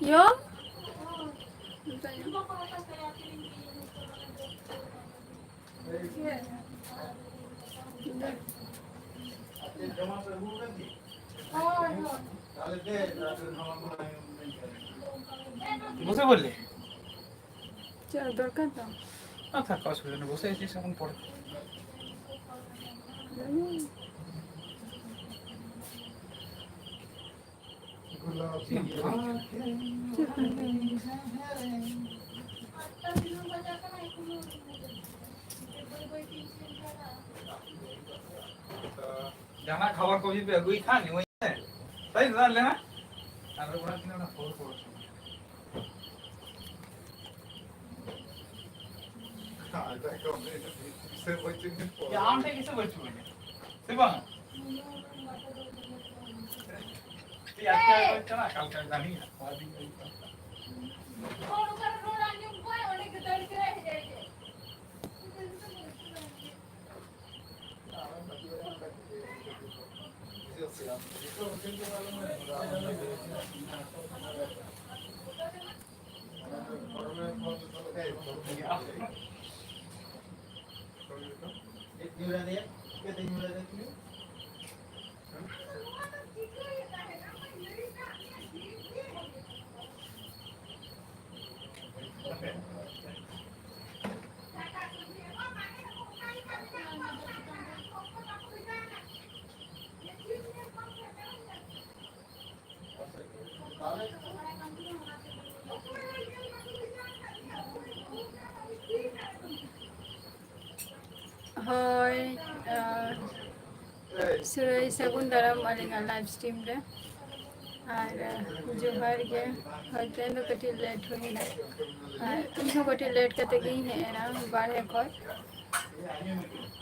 Yo? বসে বললে দরকার তো না থাক অসুবিধা নেই বসে আছিস এখন পরে জানা খাবার কবি पे अगुई था नहीं वही है सही जान लेना अगर बड़ा किना ना फोड़ फोड़ या आम थे किसे बच चुके हैं सिर्फ ये अच्छा बच्चा ना काम करता नहीं है Hoi, surai sagun daram alinga live stream re. আর जोहार गे हजन दो कटी लेट हुई ना इनको कटी लेट करते गई है ना बारह खर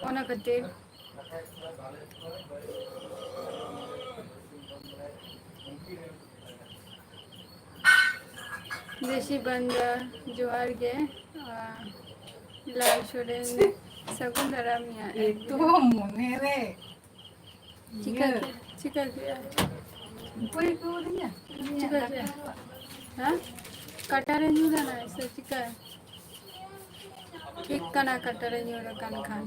ओना खातिर देशी बंदा जोहार गे लाल सोरेन सगुन दाराम या तो मने रे चिकन चिकन कोई को नहीं चिकन हाँ कटारे न्यूरा ना ऐसे चिकन ठीक कना कटारे न्यूरा कान खान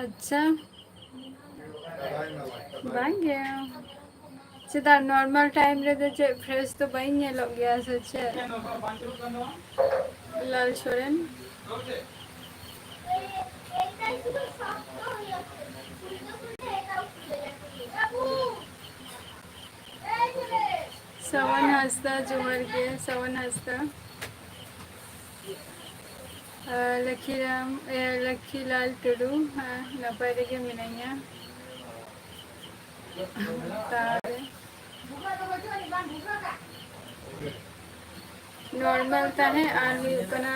अच्छा बन गया सीधा नॉर्मल टाइम रे तो फ्रेश तो बन गया लोग गया सोचे लाल सोरेन सवन हंसता जुमर के सवन हंसता लखीलाल टुडू नपाय के मिनाइया नॉर्मल ताहे और हुकना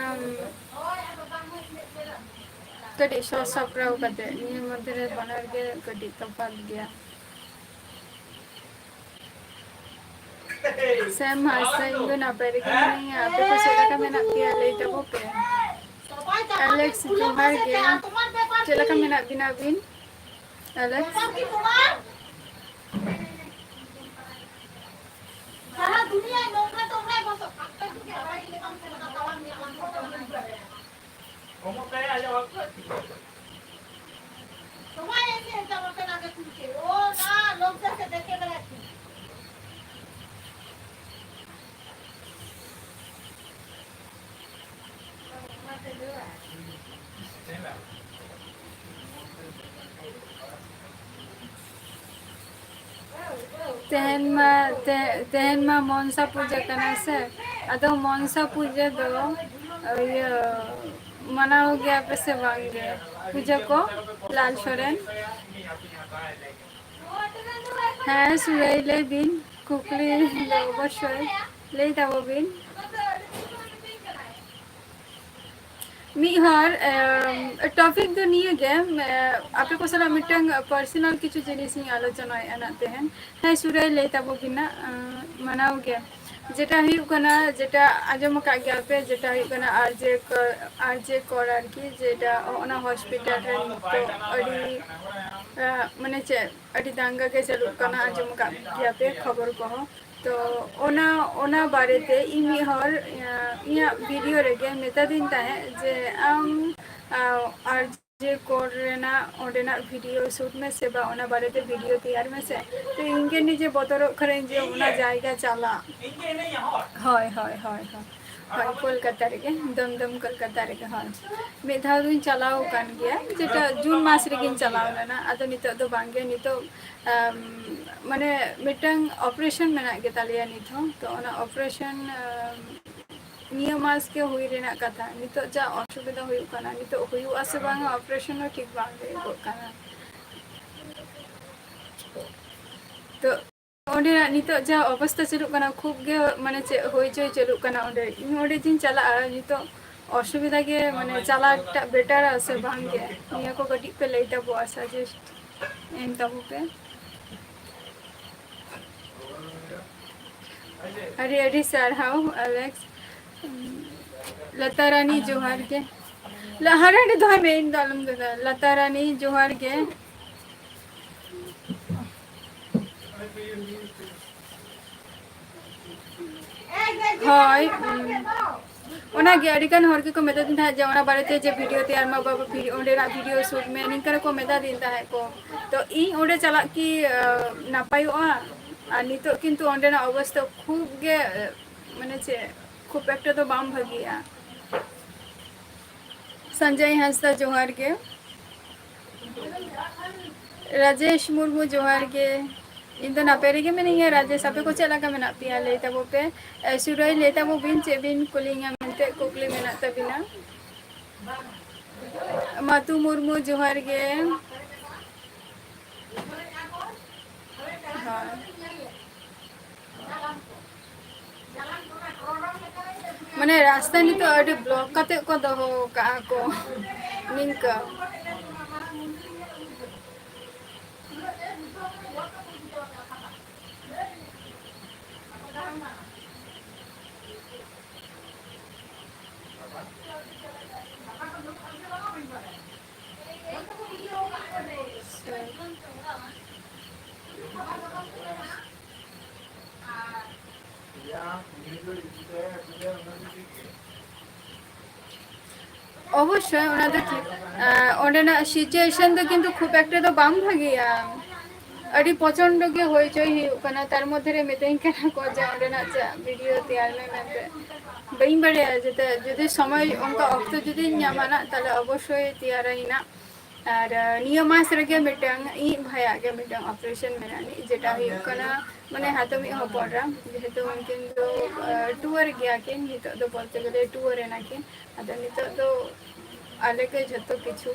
कटी सॉस सप्राव कते नि मध्य रे बनार के कटी तफात गया सेम हंसता इंदो नपाय के मिनाइया आपे को सेला का मेना किया ले तबो पे एलेक्स जुमार के चला का मेना बिना बिन एलेक्स सारा दुनिया नोंगरा तोंगरा बसो como que allá abajo तुम्हारे ऐसे जब के ना के कुछ ओ ना लोग से देखे बड़ा तेहन में मनसा पूजा करना से अतो मनसा पूजा दो ये मना हो गया पे से वांगे पूजा को लाल सोरेन है सुरई ले बिन कुकली ले बशोय ले तबो बिन मिहार टॉपिक दो नहीं है आपे को सला मिटंग पर्सनल किछु जिनिस नि आलोचना एनाते हैं है सुरई ले तबो बिना मनाओ गया যেটা ᱦᱩᱭᱩᱜ ᱠᱟᱱᱟ যেটা আঁᱡᱚᱢ ᱟᱠᱟᱫ ᱜᱮᱭᱟ ᱯᱮ যেটা ᱦᱩᱭᱩᱜ ᱠᱟᱱᱟ আরজে কর আর কি যেটা ᱚᱱᱟ হসপিটাল ᱨᱮ ᱱᱤᱛᱚᱜ ᱟᱹᱰᱤ ᱢᱟᱱᱮ ᱪᱮᱫ ᱟᱹᱰᱤ ᱫᱟᱝᱜᱟ ᱜᱮ ᱪᱟᱹᱞᱩᱜ ᱠᱟᱱᱟ ᱟᱸᱡᱚᱢ ᱟᱠᱟᱫ ᱜᱮᱭᱟ ᱯᱮ ᱠᱷᱚᱵᱚᱨ ᱠᱚᱦᱚᱸ ᱛᱚ ᱚᱱᱟ ᱵᱟᱨᱮᱛᱮ ᱤᱧ ᱢᱤᱫ ᱦᱚᱲ ᱤᱧᱟᱹᱜ ᱵᱷᱤᱰᱤᱭᱳ ᱨᱮᱜᱮ ᱢᱮᱛᱟᱫᱤᱧ ᱛᱟᱦᱮᱸᱫ ᱡᱮ ᱟᱢ ᱟᱨᱡᱮ ᱠᱚᱨ ᱨᱮᱱᱟᱜ ᱚᱸᱰᱮᱱᱟᱜ ᱵᱷᱤᱰᱤᱭᱳ ᱥᱩᱴ ᱢᱮᱥᱮ ᱵᱟ ᱚᱱᱟ ᱵᱟᱨᱮᱛᱮ ᱵᱷᱤᱰᱤᱭᱳ ᱛᱮᱭᱟᱨ ᱢᱮᱥᱮ ᱛᱚ ᱤᱧ ᱜᱮ ᱱᱤᱡᱮ ᱵᱚᱛᱚᱨᱚᱜ ᱠᱟᱹᱱᱟᱹᱧ ᱡᱮ ᱚᱱᱟ ᱡᱟᱭᱜᱟ ᱪᱟᱞᱟᱜ ᱦᱳᱭ ᱦᱳᱭ ᱦᱳᱭ ᱦᱳᱭ ᱠᱳᱞᱠᱟᱛᱟ ᱨᱮᱜᱮ ᱫᱚᱢᱫᱚᱢ ᱠᱳᱞᱠᱟᱛᱟ ᱨᱮᱜᱮ ᱦᱳᱭ ᱢᱤᱫ ᱫᱷᱟᱣ ᱫᱩᱧ ᱪᱟᱞᱟᱣ ᱟᱠᱟᱱ ᱜᱮᱭᱟ যেটা ᱡᱩᱱ ᱢᱟᱥ ᱨᱮᱜᱤᱧ ᱪᱟᱞᱟᱣ ᱞᱮᱱᱟ ᱟᱫᱚ ᱱᱤᱛᱚᱜ ᱫᱚ ᱵᱟᱝᱜᱮ ᱱᱤᱛᱚᱜ ᱢᱟᱱᱮ ᱢᱤᱫᱴᱟᱝ ᱚᱯᱟᱨᱮᱥᱚᱱ ᱢᱮᱱᱟᱜ ᱜᱮ ᱛᱟᱞᱮᱭᱟ ᱱᱤᱛ ᱦᱚᱸ ᱛᱚ ᱚᱱᱟ ᱚᱯᱟᱨᱮᱥᱚᱱ ᱱᱤᱭᱟᱹ ᱢᱟᱥ ᱜᱮ ᱦᱩᱭ ᱨᱮᱱᱟᱜ ᱠᱟᱛᱷᱟ ᱱᱤᱛᱚᱜ ᱡᱟ ᱚᱥᱩᱵᱤᱫᱟ ᱦᱩᱭᱩᱜ ᱠᱟᱱᱟ ᱱᱤᱛᱚᱜ ᱦᱩᱭᱩᱜ ᱟᱥᱮ ᱵᱟᱝ ᱚᱯᱟᱨᱮᱥᱚᱱ ᱦᱚᱸ ᱴᱷᱤᱠ ᱵᱟᱝ ᱦᱩᱭᱩᱜᱚᱜ ᱠᱟᱱᱟ ᱛᱚ ᱚᱸᱰᱮᱱᱟᱜ ᱱᱤᱛᱚᱜ ᱡᱟ ᱚᱵᱚᱥᱛᱟ ᱪᱟᱞᱩᱜ ᱠᱟᱱᱟ ᱠᱷᱩᱵ ᱜᱮ ᱢᱟᱱᱮ ᱪᱮᱫ ᱦᱚᱭᱪᱚᱭ ᱪᱟᱞᱩᱜ ᱠᱟᱱᱟ ᱚᱸᱰᱮ ᱤᱧ ᱚᱸᱰᱮ ᱡᱤᱧ ᱪᱟᱞᱟᱜᱼᱟ ᱱᱤᱛᱚᱜ অসুবিধা গে মানে চালাটা বেটার আছে ভাঙ্গে নিয়ে কো গটি পে লই তাবো সাজেস্ট এম তাবো পে अरे अरे सर हाउ एलेक्स लता रानी जोहार के लहरा ने दो में दालम दे लता रानी जोहार के हाय ओना गे अडिकन हर के को मेदा दिन था जे ओना बारेते जे वीडियो तैयार मा बाबा ओंडे ना वीडियो शूट में निकर को मेदा दिन था को तो इ ओंडे चला की नापायोआ আর নিতো কিন্তু অন্ডেনা অবস্থা খুব গে মানে যে খুব একটা তো বাম ভাগিয়া संजय हंसदा जोहार के राजेश मुर्मू जोहार के इन दो नापेरे के में नहीं राजेश आपे को चला का मेना पिया लेता वो पे सुरई लेता वो बिन चेबिन कुलिंगा मिलते कुकली मेना तबिना मातु मुर्मू जोहार के हाँ मने रास्ता नहीं तो अड़ी ब्लॉक काते को दो का को निंका অবশ্যই ওনা তো ঠিক ওনা সিচুয়েশন তো কিন্তু খুব একটা তো বাম ভাগিয়া अड़ी प्रचंड गे होई चई कना तार मध्य रे मेतेन कना को जे ओना चा वीडियो तैयार में मेते बई बड़े जेते जदि समय उनका अक्त जदि ᱧᱟᱢᱟना ताले अवश्य तैयार आइना और निया मास रेगे मिटांग इ भाया गे मिटांग ऑपरेशन मेनानी जेटा हुई कना माने हातमी हपरा जेहेतु उनकिन दो टूर गया के नितो दो बोलते गले टूर एना के अद नितो दो आले के जतो किछु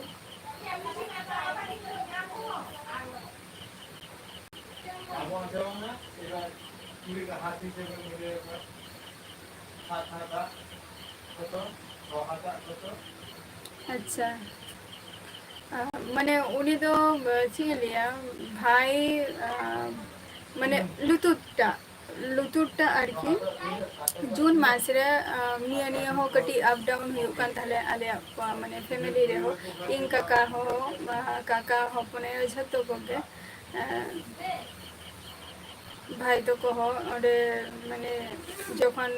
अच्छा माने उनी तो चिलिया भाई माने लुतुटा आरकी जून मास रे निया निया हो कटी अप डाउन हुई कान ताले आले माने फैमिली रे हो इन काका हो पने झतो कोगे भाई तो कहो और माने जोखन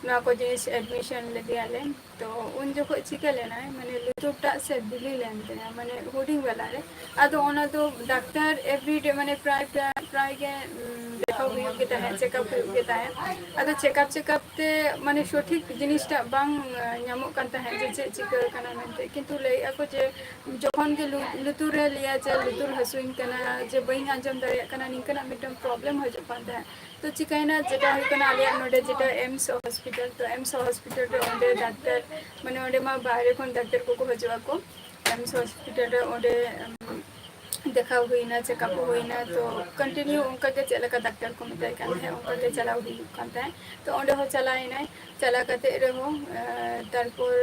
ना को जिनिस एडमिशन ले दियाले तो उन जो चिका लेना है माने लुटुटा से दिल्ली लेनते हैं माने होर्डिंग वाला रे आदो ओना तो डॉक्टर एवरीडे माने प्राय के देखा हुई के है चेकअप हुई के है आदो चेकअप ते माने सठिक जिनिसटा बांग ᱧᱟᱢᱚᱜ कान है जे चे चिका कना मेनते किंतु ले ako जे जोखन के लुतुर रे लिया जे लुतुर हसुइन कना जे बई आंजम दाड़े कना निकना मिटम प्रॉब्लम हो जो पाता है तो चिकाइना जेटा हुई कना आलिया नोडे जेटा एम्स हॉस्पिटल तो एम्स हॉस्पिटल रे ओंडे डॉक्टर माने ओंडे मा बाहरे खन डॉक्टर को हजवा को एम्स हॉस्पिटल रे ओंडे देखा हुई ना चेकअप हुई ना तो कंटिन्यू उनका के चला का डॉक्टर को मिलता है उनका के चला हुई कांता है तो ओंडे हो चलाए ना चला कते रे हो तारपर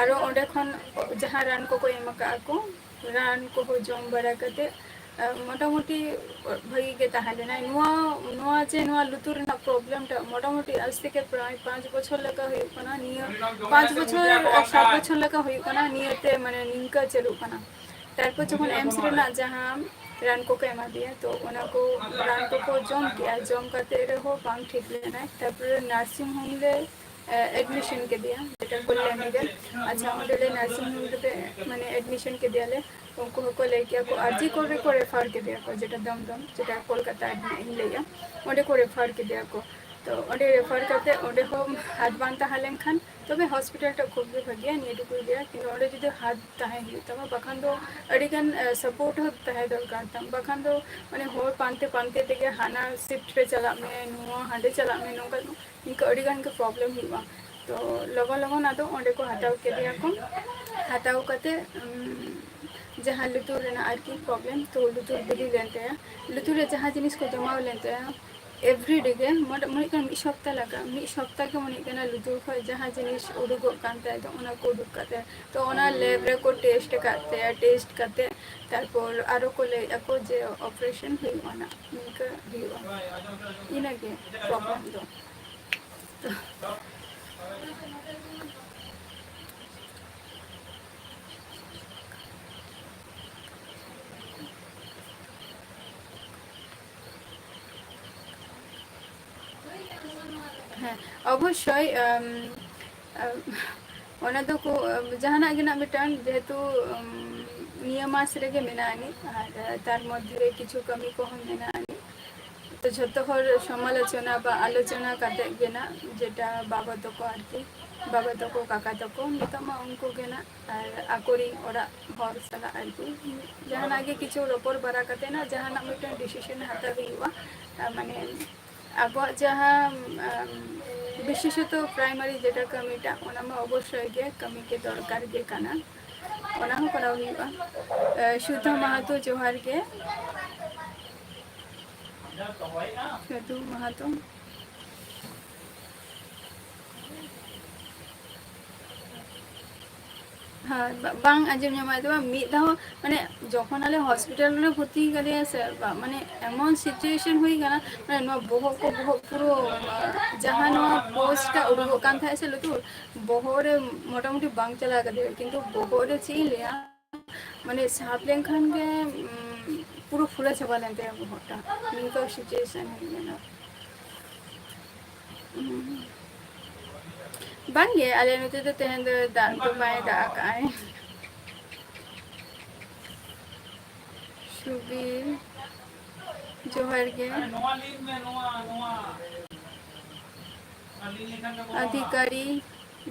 आरो ओंडे खन जहां रान को एम का को रान को हो जम बरा कते मोटामुटी भागी के ताहलेना नुआ नुआ जे नुआ लुतुर ना प्रॉब्लम टा मोटामुटी आज থেকে প্রায় 5 বছর লেখা হই কোনা নিয়ে 5 বছর 7 বছর লেখা হই কোনা নিয়েতে মানে নিংকা চালু কোনা তারপর যখন এমস রেনা जहां रान को एमा दिया तो उनको रान को जम किया जम करते रहो बांग ठीक लेना तारपर नार्सिंग होम ले एडमिशन के दिया जेटा कल्याण रे अच्छा ओडले नार्सिंग होम रे माने एडमिशन के दिया ले उनको को लेके को अर्जी को रेफर के दिया को जेटा दमदम जेटा कोलकाता इन लिया ओडे को रेफर के दिया को तो ओडे रेफर करते ओडे हो हाथ बांध ताहलेन खान तबे हॉस्पिटल टा खूब भागिया नियदु को दिया कि ओडे जदि हाथ ताहे ही तबे बखान दो अडिगन सपोर्ट हो ताहे दरकार तम बखान दो माने हो पानते पानते तेगे हाना शिफ्ट पे चला में नुआ हांडे चला में नोका इनका अडिगन के प्रॉब्लम हुआ तो लगन लगन आदो ओडे को हटाव के दिया को हटाव करते जहाँ लुतुर रेना आरकी प्रॉब्लम तो लुतुर बिली लेते हैं लुतुर जहाँ जिनिस को जमा लेते हैं एवरी डे के मन मी सप्ताह लगा मी सप्ताह के मन के लुतुर खो जहाँ जिनिस उड़ुगो कानते तो उना को उड़ुक करते तो उना लैब रे को टेस्ट करते तारपर आरो को ले को जे ऑपरेशन हुआ ना इनका हुआ इना के प्रॉब्लम दो तो हाँ अवश्य ओना तो को जहाना गिना मिटान जेहेतु नियमास रेगे मेनानी और तार मध्य रे किछु कमी को हम मेनानी तो झतो हर समालोचना बा आलोचना काते गेना जेटा बाबा तो को आरती बाबा तो को काका तो को नितमा उनको गेना और आकोरी ओरा हर सला आरती जहाना आगे किछु रोपर बारा काते ना जहाना मिटान डिसीजन हाता हुआ माने अब जहाँ विशेषत प्राइमरी जेटा कमीटा ओनामा अवश्य गे कमी के दरकार गे काना ओना हो करा हुआ शुद्ध महतो जोहार के शुद्ध महतो हाँ बांग आजम जमा तो मिदा माने जखन आले हॉस्पिटल में भर्ती करे से माने एमन सिचुएशन हुई गना माने नो बोहो को बोहो पुरो जहां नो पोस्ट उड़गो कान था से लतु बोहोरे मोटामुटी बांग चला गदे किंतु बोहोरे चिलिया माने सापलेन खान के पुरो फुला छबा लेते बोहोटा इनका सिचुएशन है ना बांगे आले नुते तो तेहन दान को माय डाक आए शुबीर जोहर के अधिकारी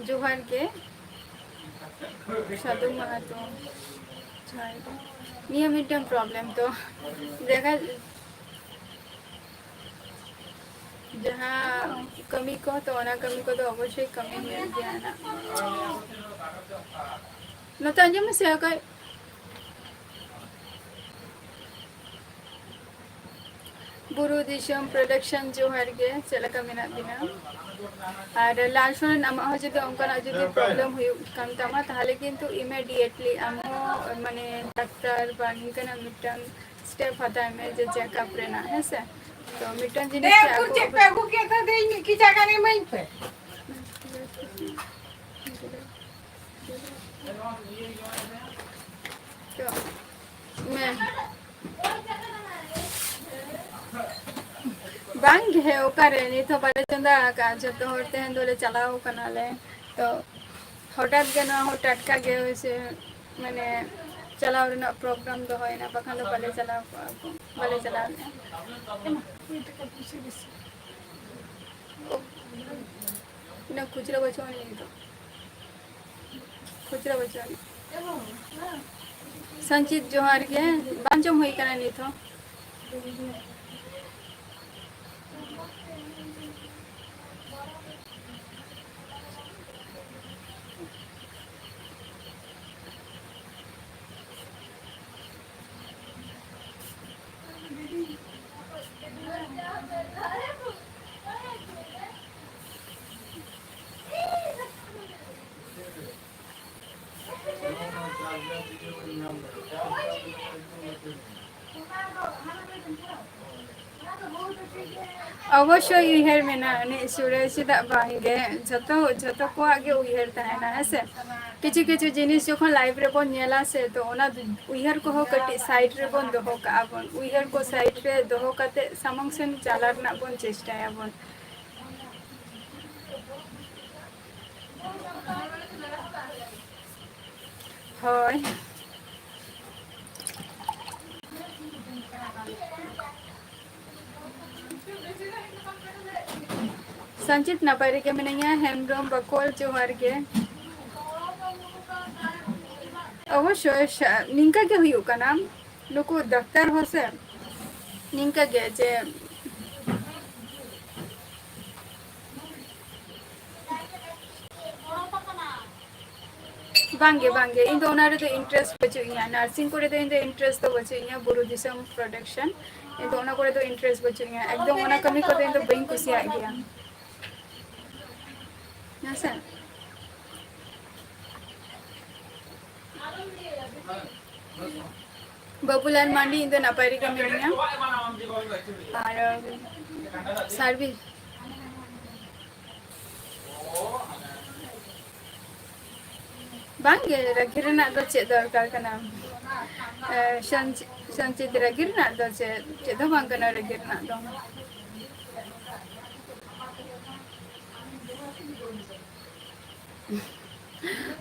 जोहर के साधु महतो नियमित प्रॉब्लम तो देखा जहाँ कमी को तो ना कमी को तो अवश्य कमी मिल गया ना न तो अंजम से अगर बुरु दिशम प्रोडक्शन जो हर के चला कमी ना बिना और लाल सोना नाम हो जब उनका ना जब प्रॉब्लम हुई कम तमा ताले किंतु इमीडिएटली आमो माने डॉक्टर बानी का ना मिटन स्टेप होता है मैं जो चेकअप रहना है से तो मिटन जी ने पेगु के था दे की जगह नहीं मैं पे तो मैं बांग है ओकरे नहीं तो बड़े चंदा का जब तो होते हैं दोले चलाओ कनाले तो हठात के ना हो टटका गए वैसे मैंने चलाओ ना प्रोग्राम तो है ना बखान तो भले चलाओ ना खुचरा बचवा नहीं तो खुचरा बचवा संचित जोहार के बांचम हुई करना नहीं तो অবশ্যই উইহার মেনা নে সুরে চিদা বাঙ্গে যত কো আগে উইহার তাহেনা হেসে কিছু কিছু জিনিস যখন লাইভ রে বন নেলা সে তো ওনা উইহার কো কটি সাইড রে বন দহ কা বন উইহার কো সাইড রে দহ কাতে সামং সেন চালার না বন চেষ্টা বন হয় संचित नपारी के मिनैया हेमब्रम बकोल जोहार के अवश्य निंका के हुई का नाम नुकु दफ्तर हो से निंका के जे बांगे बांगे इन दोनों रे तो इंटरेस्ट बचो इया नर्सिंग करे तो इन दो इंटरेस्ट तो बचो इया बुरु दिसम प्रोडक्शन इन दोनों करे तो इंटरेस्ट बचो इया एकदम ओना कमी को तो इन दो बइन खुशी आ गया ना सर बबुलाल मांडी इन दो नपारी के मिलनिया और सर्विस बांगे रगिरना दो चे दरकार कना संचित रगिरना दो चे दो बांगना रगिरना दो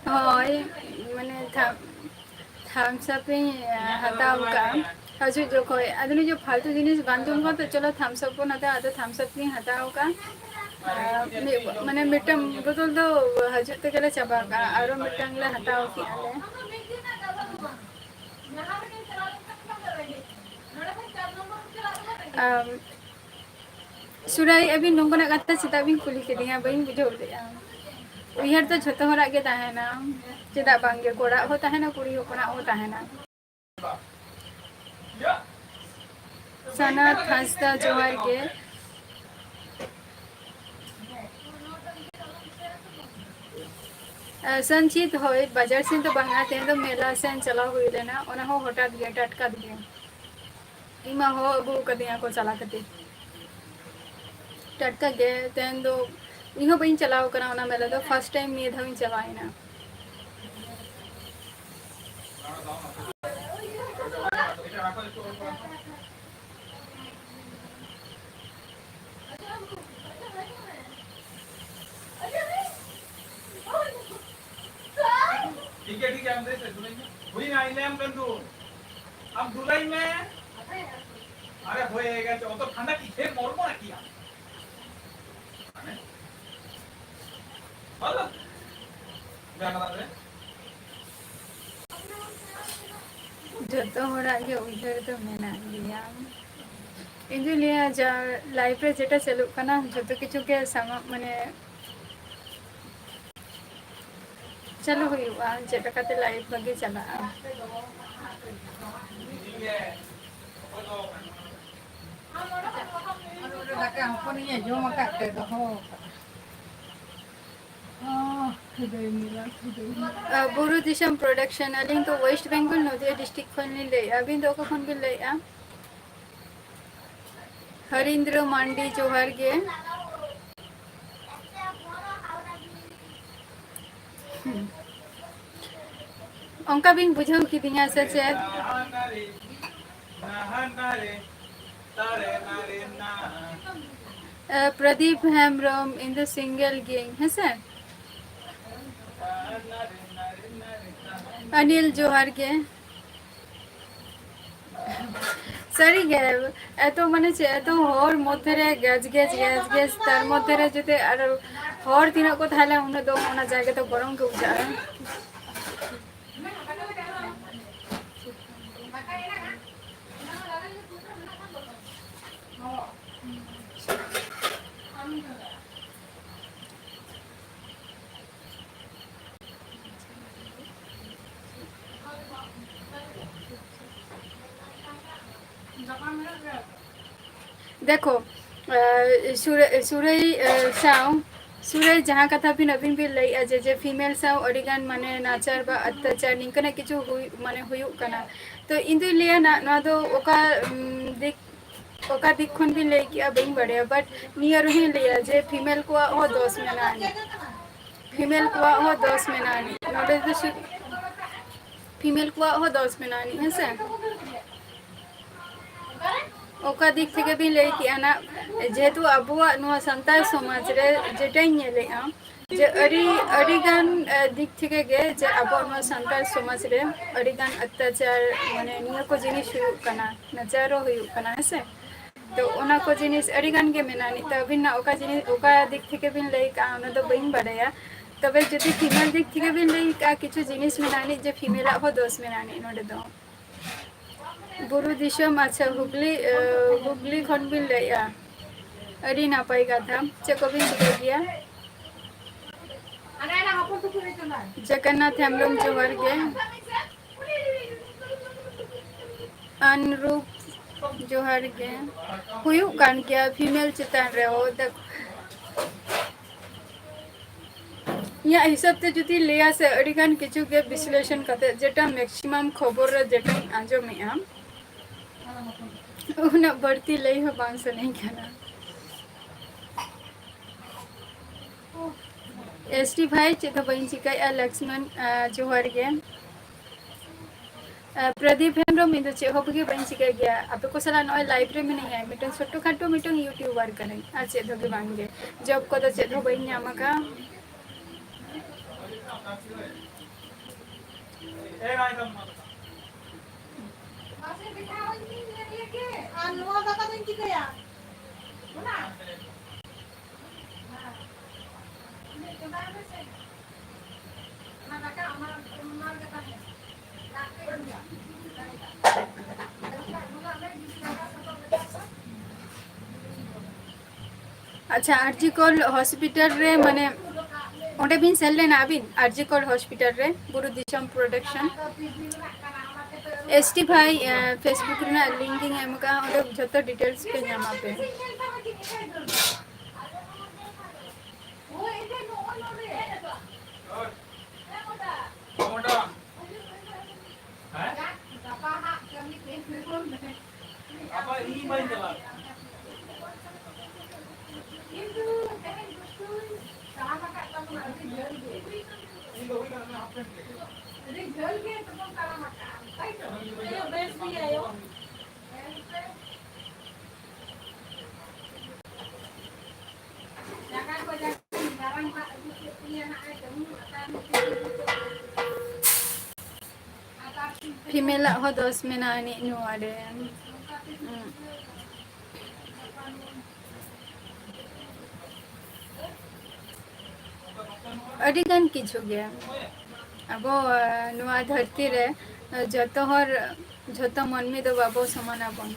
होय माने थम्स अप हताव का हजू जो कोई आदमी जो फालतू जिनिस बांधूं का तो चलो थम्स अप ना था तो थम्स अप नहीं हताव का माने मिटम बोतल तो हजू तो चले चबा का आरो मिटंग ले हताव की आले सुराई अभी नोंगना कथा चिता भी कुली के दिया बइन बुझो ले उइहर तो झतो हरा के ताहेना चिदा बांगे कोड़ा हो ताहेना कुड़ी होपना हो ताहेना सना हंसता जोहार के संचित होय बाजार से तो बांगा ते तो मेला से चला हुई लेना ओना हो हटात गया टटका दिया इमा हो अबू कदिया को चला कते टटका गए तेन दो इहो बइन चलाव करा ओना मेला तो फर्स्ट टाइम ये धविन चलाइना ठीक है हम दे से दुलाई में हुई ना इले हम कर दो अब दुलाई में अरे होएगा तो ठंडा की थे मोर ना किया बोलो क्या बता रहे जतो हरा के उधर तो मेना लिया इंदु लिया जा लाइफ रे जेटा सेलु कना जतो किछु के सम माने चलो हुआ जेटा कते लाइफ बगे चला बुरु दिसम प्रोडक्शन अलिंग तो वेस्ट बेंगल नदिया डिस्ट्रिक्ट खन ले अभी दो को खन ले हरिंद्र मांडी जोहार के अंका बिन बुझाव की दिया से प्रदीप हेम्ब्रम इन द सिंगल गैंग है सर अनिल जोहार के सरी गे एतो माने एतो हर मध्य रे गैस तार मध्य रे जते आर हर तीना को थाले उन दो ओना जागे तो गरम के उजा देखो सुरई साव सुरे जहाँ कथा भी नवीन भी लई जे फीमेल साव अडिगान माने नाचार बा अत्याचार निंकना किछु माने हुयुक कना तो इंदु लिया ना ना दो ओका दिक खन भी लई किया बइन बड़े बट नियर ही लिया जे फीमेल को हो दोष मेनानी फीमेल को हो दोष मेनानी नोडे दो फीमेल को हो दोष मेनानी है से ओका दिक থেকে भी लई किया ना जेतु अबुआ नुआ संताल समाज रे जेटाई नेलेआ जे अडिगान दिक থেকে गे जे अबुआ नुआ संताल समाज रे अडिगान अत्याचार माने निया को जिनिस हुयुक कना नचारो हुयुक कना है तो ओना को जिनिस अडिगान गे मेनानी तो अबिन ना ओका जिनिस ओका दिक থেকে भी लई का ओना तो बइन बड़ाया तबे जदि फीमेल दिक থেকে भी लई का किछु जिनिस मेनानी जे फीमेल हो दोष मेनानी नोडे दो बुरु दिशम अच्छा हुगली खन बिन लैया अड़ी नापाई कथा चेकोबिन चिका गया जगन्नाथ हेमब्रम जोहर गे अनुरूप जोहर गे हुयुक कान क्या फीमेल चितान रे हो या हिसाब ते जुदी लेया से अडिगान किछु के विश्लेषण करते जेटा मैक्सिमम खबर रे जेटा आंजोमेआ उना बढ़ती लई हो बांस नहीं करना एसटी भाई चेतो बइन चिका लक्ष्मण जोहर गे प्रदीप हेमब्रम इंदो चे होबगे बइन चिका गया आपे को सला नय लाइव रे मिने है मिटन छोटो खाटो मिटन यूट्यूबर कने आ चे धोगे बांगे जब को तो चे धो बइन नामका ए गाय कम नुआ दाका दिन चिकाया ना अच्छा आरजीकोल हॉस्पिटल रे माने ओंडे बिन सेल लेना अबिन आरजीकोल हॉस्पिटल रे बुरु दिशम प्रोडक्शन एसटी भाई फेसबुक रे ना लिंकिंग एमका ओंडे जतो डिटेल्स पे नामा पे apa ini main jalan female हो दोस में ना नि नु आडे अड़ी गान किछु गया अब नुआ धरती रे जतो हर जतो मन में तो बाबो समान अपन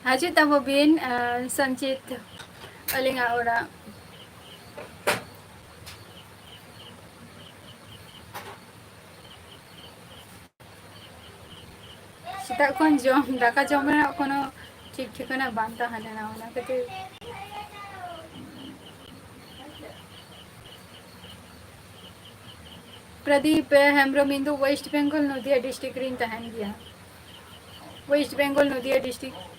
हाजी तब बिन संचित अलिंगा ओरा सेटा कोन जम दाका जम रे कोनो ठीक ठिकाना बांता हने ना ओना कते प्रदीप हेमब्रम इंदु वेस्ट बंगाल नदिया डिस्ट्रिक्ट रिन तहन गया वेस्ट बंगाल नदिया डिस्ट्रिक्ट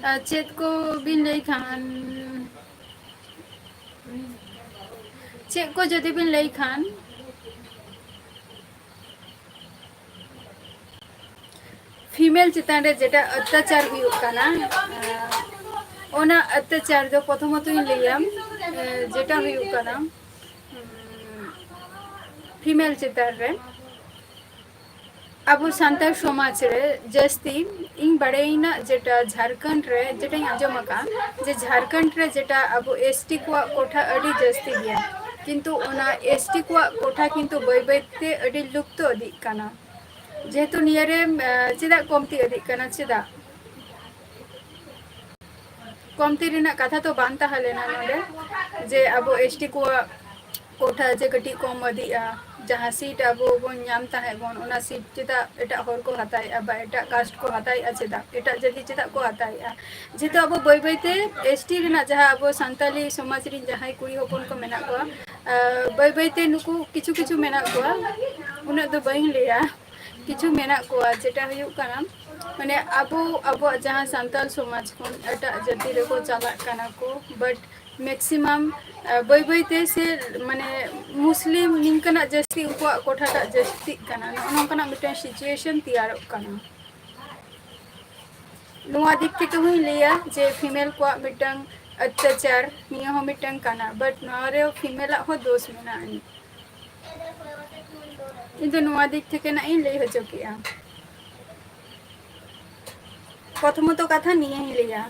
चेत को बिन लई खान चेक को जदि बिन लई खान फीमेल चितान रे जेटा अत्याचार हुयुक काना ओना अत्याचार दो प्रथमत इन लैयाम जेटा हुयुक काना फीमेल चितान रे अब सान्ताल समाज रे जस्ती इन बड़ेना जेटा झारखंड रे जेटा आंजम का जे झारखंड रे जेटा अब एसटी को कोठा अडी जस्ती गया किंतु ओना एसटी को कोठा किंतु बैते अडी लुप्त अदी काना जेहेतु नियरे चेदा कमती अदी काना चेदा कमती रेना कथा तो बान ताहा लेना नोडे जे अब एसटी को कोठा जे कटी कम अदिया जहाँ सीट अब बन नाम ताहे बन ओना सीट चेदा एटा हर को हताय बा एटा कास्ट को हताय चेदा एटा जाति चेदा को हताय जेतो अब बय बयते एसटी रेना जहाँ अब सान्ताली समाज रे जहाँ कुड़ी हपन को मेना को बय बयते नुकु किछु किछु मेना को उना दो बइन लेया किछु मेना को जेटा हुयु काना माने अब जहाँ सान्ताल समाज को एटा जाति रे को चला काना को बट मैक्सिमम बय बयते से माने मुस्लिम निंकना जस्ती उको कोठाटा जस्ती काना नोंकना मिटे सिचुएशन तैयार काना नुआ दिक के हुई लिया जे फीमेल को मिटंग अत्याचार निया हो मिटंग काना बट नरे फीमेल हो दोष मेना अनि किंतु नुआ दिक থেকে না ই লই হচো কিয়া প্রথমত কথা নিয়ে লিয়া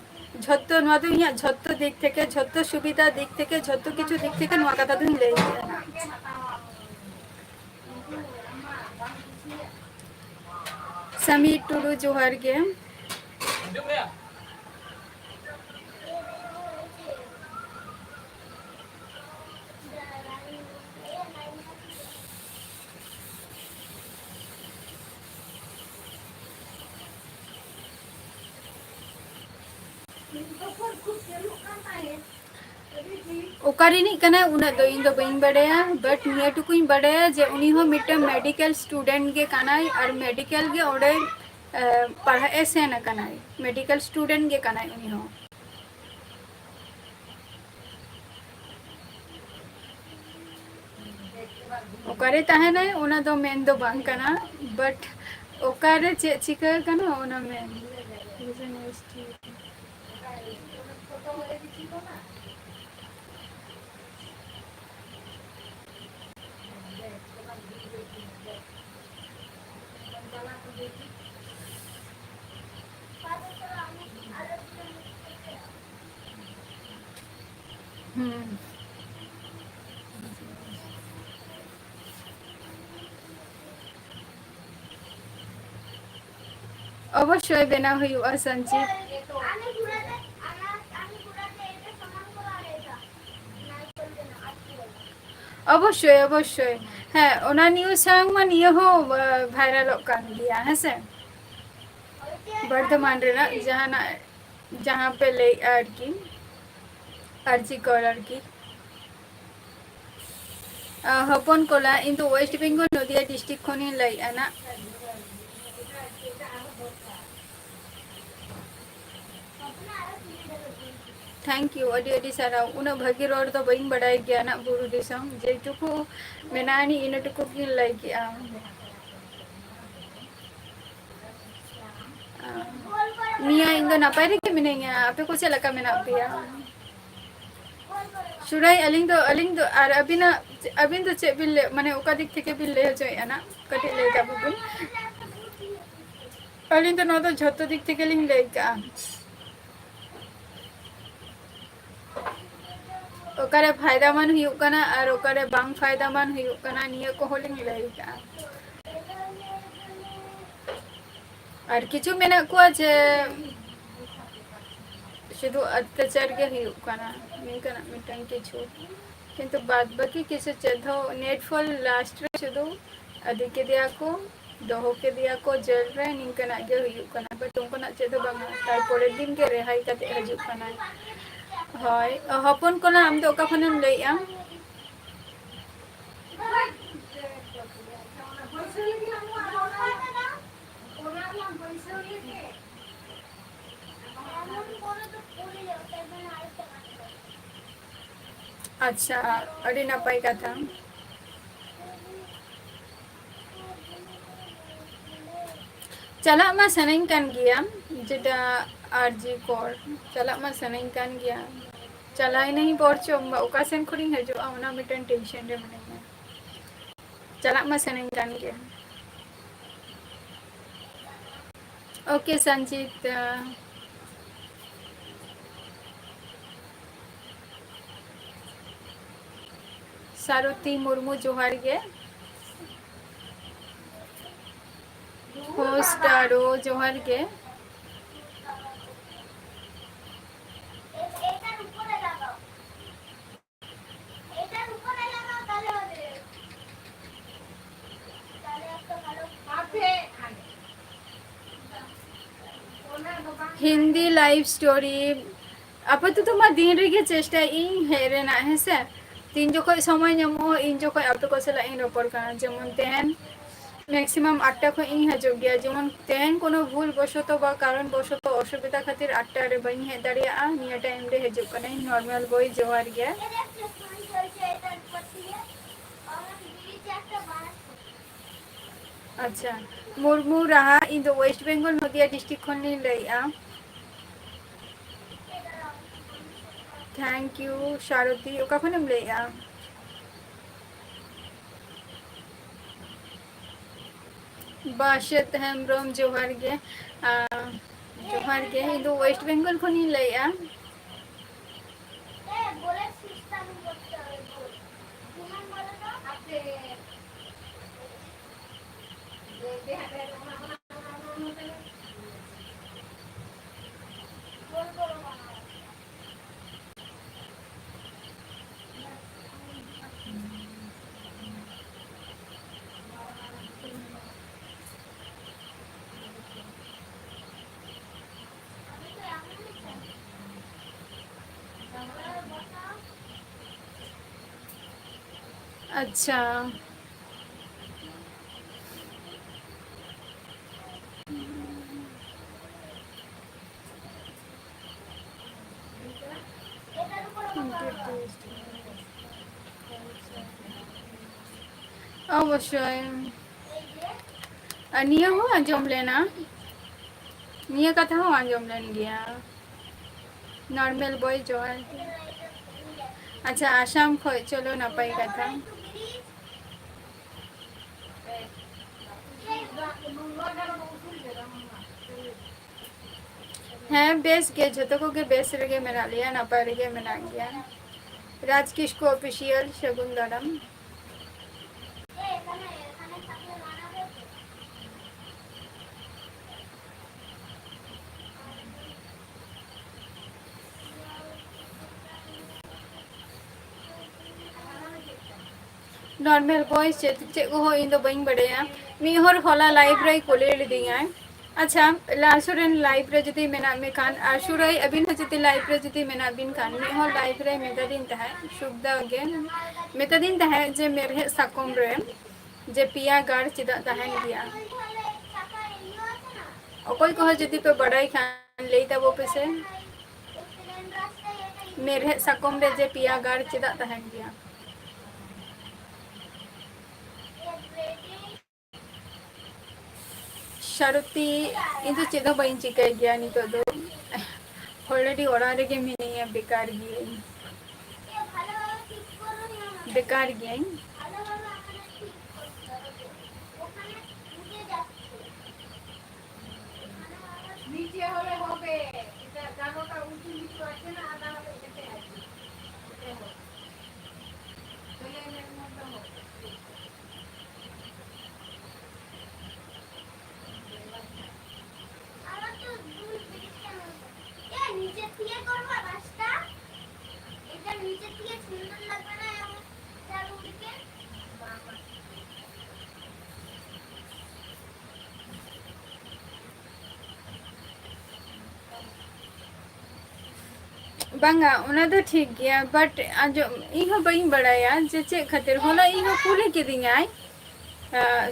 যত নুয়া দু ইয়া যত দিক থেকে যত সুবিধা দিক থেকে যত কিছু দিক থেকে নুয়া কথা দুই লই समी टुडू जोहार गे ओकारिनी कना उना दो इन दो बइन बड़या बट निया टुकुई बड़या जे उनी हो मिटे मेडिकल स्टूडेंट गे कनाई और मेडिकल गे ओडे पढ़ाए से न कनाई मेडिकल स्टूडेंट गे कनाई उनी हो ओकारे ताहे ना उना दो मेन दो बांग कना बट ओकारे चे चिका कना उना मेन অবশ্যই বেনা হইয়া সঞ্চিত অবশ্যই অবশ্যই হ্যাঁ ওনা নিউজ সাং মান ইয়ে হো ভাইরাল কান গিয়া है से वर्धमान रे ना जहाँ पे ले की अर्जी कर की हपन कोला इन तो वेस्ट बेंगल नदिया डिस्ट्रिक्ट खनि लाई आना थैंक यू अडी अडी सारा उना भागी रोड तो बइन बड़ाई गया ना बुरु दिसम जेटुकु मेनानी इनटुकु की लाई गया निया इन दो नापाय रे के मिनेंगे आपे को से लका मेना पिया सुराई अलिंग दो और अबिन तो चे बिल माने ओका दिक থেকে बिल ले होय ना कटि ले का बुन अलिंग तो न तो झत दिक থেকে लिंग ले का ओकारे फायदामान हुयु कना और ओकारे बांग फायदामान हुयु कना निया को होलिंग ले का और किछु मेना को जे शुद्ध अत्याचार के हुयु कना निकना मिटन किछु किंतु बाद बाकी किछु चेधो नेटफॉल लास्ट रे शुद्ध अधिक के दिया को दोहो के दिया को जेल रे निकना के हुयु कना बट तुमको ना चेधो बांग तार परे दिन के रेहाई कते हजु कना হয় হপন কোলা আম তো ওকা ফোন লইয়া अच्छा अड़ी ना पाई का था चला मा सनैन कान गिया जेटा आरजी कोर चला मा सनैन कान गिया चलाई नहीं पड़चो ओकासेन खुरिंग हजो आउना मिटन टेंशन रे मने चला मा सनैन कान गिया ओके संजीत सारुति मुर्मू जोहार गे होस्टारो जोहार गे हिंदी लाइव स्टोरी आपातत मा दिन रे चेष्टा इन हेरेना है से तीन जो समय नामो इन जो आप को सला इन रपड़ का जेमन तेहन मैक्सिमाम 8टा को इन हजो गया जेमन तेहन कोनो भूल बसत बा कारण बसत असुविधा खातिर 8टा रे बनी हे दाड़िया निया टाइम रे हजो कने नॉर्मल बॉय जोहार गया अच्छा मुर्मू रहा इन दो वेस्ट बेंगल नदिया डिस्ट्रिक्ट खन लैया थैंक यू शारदी ओका खनम लैया बाशत हेम्ब्रम जोहार गे इन दो वेस्ट बेंगल खन लैया अच्छा अवश्य निया हो आंजम लेना निया कथा हो आंजम लेन गया नॉर्मल बॉय जोहार अच्छा आसाम खो चलो नपाई कथा हैं बेस के जतो को के बेस रगे मेना लिया नपाई रगे मेना गया राजकिश को ऑफिशियल शगुन दरम नॉर्मल बॉयज चे को इन दो बइन बड़े मी हर होला लाइव रे कोले दिया अच्छा लासुरन लाइव रे जति मेना में कान आशुरई अबिन जति लाइव रे जति मेना बिन कान मी हर लाइव रे मेता दिन तह शुभदा अगेन मेता दिन तह जे मेरे साकम रे जे पिया गार चिदा तहन गया अकोय को जति पे बड़ाई खान लेता वो पे से मेरे साकम रे जे पिया गार चिदा तहन गया शारुती इन तो चेदा बइन चिका गया नि तो दो ऑलरेडी ओरा रे के मिनी बेकार गई बेकार गई नीचे होले होबे এটা জানোটা উঁচু নিচু আছে না আদা হবে কেটে আছে কেটে হবে চলে এর মধ্যে হবে बांगा उना तो ठीक गया बट जो इहो बइन बड़ाया जे चे खातिर होला इहो कुले के दियाय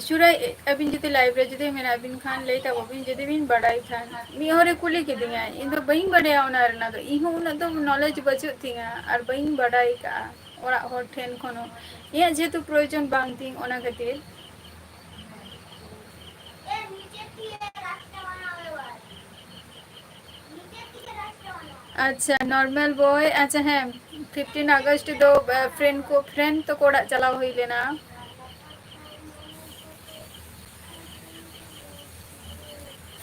शुराई अबिन जति लाइव रे जति मेना बिन खान लेता अबिन जति बिन बड़ाई खान मी होरे कुले के दियाय इन तो बइन बड़ाया उना रना तो इहो उना तो नॉलेज बचु थिंगा और बइन बड़ाई का ओरा हर ठेन खनो या जेतु प्रयोजन बांग थिंग ओना खातिर अच्छा नॉर्मल बॉय अच्छा है 15 अगस्त दो फ्रेंड तो कोड़ा चला हुई लेना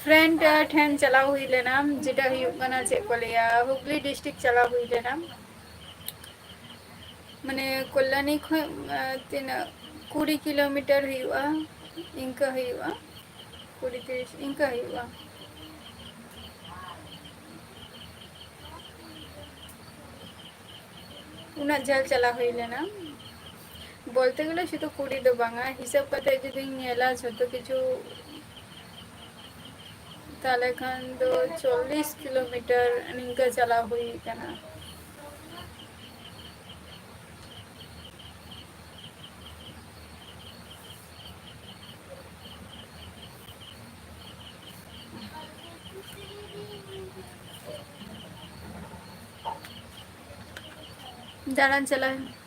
फ्रेंड ठेन चला हुई लेना जेटा हुई चे को लिया हुगली डिस्ट्रिक्ट चला हुई लेना माने कल्याणी खो 20 किलोमीटर हुआ इनका हुआ 20-30 इनका हुआ उना जल चला हुई लेना बोलते गले शुद्ध कुड़ी दो बांगा हिसाब करते जो दिन नेला छोटो किचु ताले खान दो 40 किलोमीटर निंका चला हुई कना जाना चला है